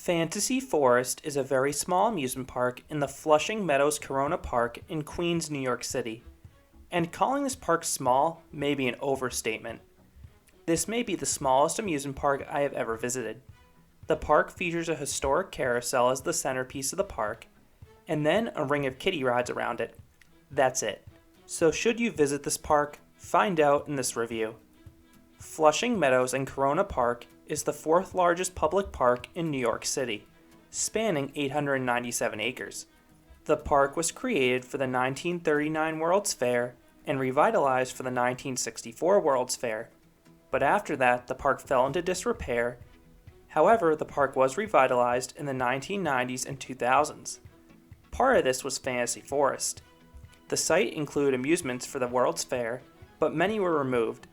Fantasy Forest is a very small amusement park in the Flushing Meadows Corona Park in Queens, New York City. And calling this park small may be an overstatement. This may be the smallest amusement park I have ever visited. The park features a historic carousel as the centerpiece of the park, and then a ring of kiddie rides around it. That's it. So should you visit this park, find out in this review. Flushing Meadows and Corona Park is the fourth largest public park in New York City, spanning 897 acres. The park was created for the 1939 World's Fair and revitalized for the 1964 World's Fair, but after that the park fell into disrepair. However, the park was revitalized in the 1990s and 2000s. Part of this was Fantasy Forest. The site included amusements for the World's Fair, but many were removed.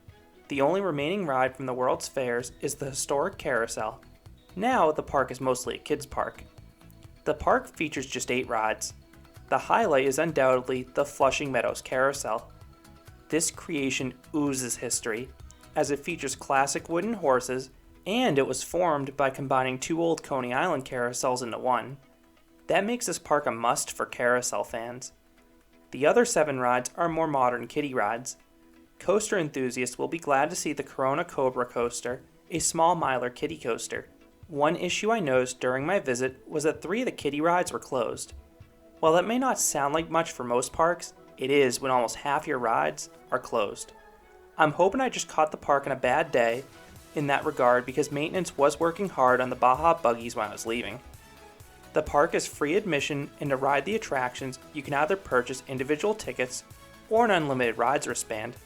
The only remaining ride from the World's Fairs is the historic carousel. Now, the park is mostly a kids' park. The park features just 8 rides. The highlight is undoubtedly the Flushing Meadows Carousel. This creation oozes history, as it features classic wooden horses, and it was formed by combining 2 old Coney Island carousels into one. That makes this park a must for carousel fans. The other 7 rides are more modern kiddie rides. Coaster enthusiasts will be glad to see the Corona Cobra coaster, a small miler kiddie coaster. One issue I noticed during my visit was that 3 of the kiddie rides were closed. While that may not sound like much for most parks, it is when almost half your rides are closed. I'm hoping I just caught the park on a bad day in that regard because maintenance was working hard on the Baja buggies when I was leaving. The park is free admission, and to ride the attractions, you can either purchase individual tickets or an unlimited rides wristband.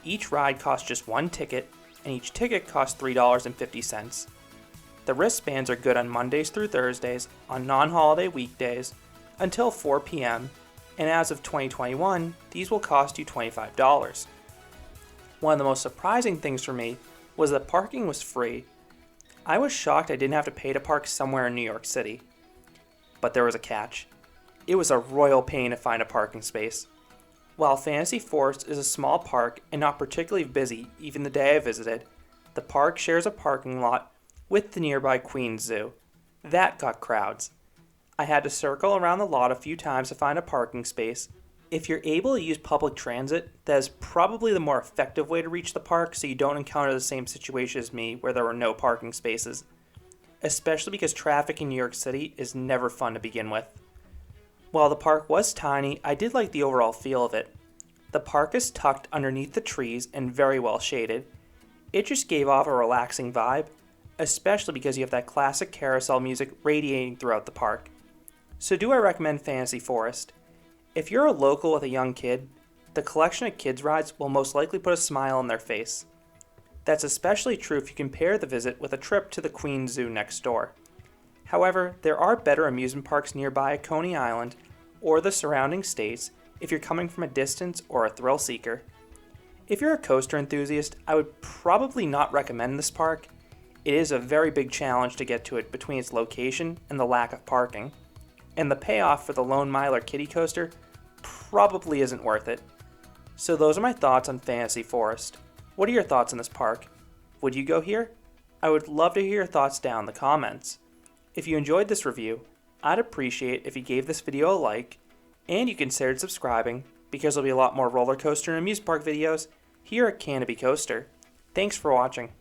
Each ride costs just 1 ticket, and each ticket costs $3.50. The wristbands are good on Mondays through Thursdays, on non-holiday weekdays, until 4 p.m., and as of 2021, these will cost you $25. One of the most surprising things for me was that parking was free. I was shocked I didn't have to pay to park somewhere in New York City. But there was a catch. It was a royal pain to find a parking space. While Fantasy Forest is a small park and not particularly busy even the day I visited, the park shares a parking lot with the nearby Queens Zoo. That got crowds. I had to circle around the lot a few times to find a parking space. If you're able to use public transit, that is probably the more effective way to reach the park so you don't encounter the same situation as me where there were no parking spaces. Especially because traffic in New York City is never fun to begin with. While the park was tiny, I did like the overall feel of it. The park is tucked underneath the trees and very well shaded. It just gave off a relaxing vibe, especially because you have that classic carousel music radiating throughout the park. So do I recommend Fantasy Forest? If you're a local with a young kid, the collection of kids rides will most likely put a smile on their face. That's especially true if you compare the visit with a trip to the Queens Zoo next door. However, there are better amusement parks nearby at Coney Island or the surrounding states if you're coming from a distance or a thrill seeker. If you're a coaster enthusiast, I would probably not recommend this park. It is a very big challenge to get to it between its location and the lack of parking, and the payoff for the Lone Miler kiddie coaster probably isn't worth it. So those are my thoughts on Fantasy Forest. What are your thoughts on this park? Would you go here? I would love to hear your thoughts down in the comments. If you enjoyed this review, I'd appreciate if you gave this video a like, and you considered subscribing, because there'll be a lot more roller coaster and amusement park videos here at Canopy Coaster. Thanks for watching.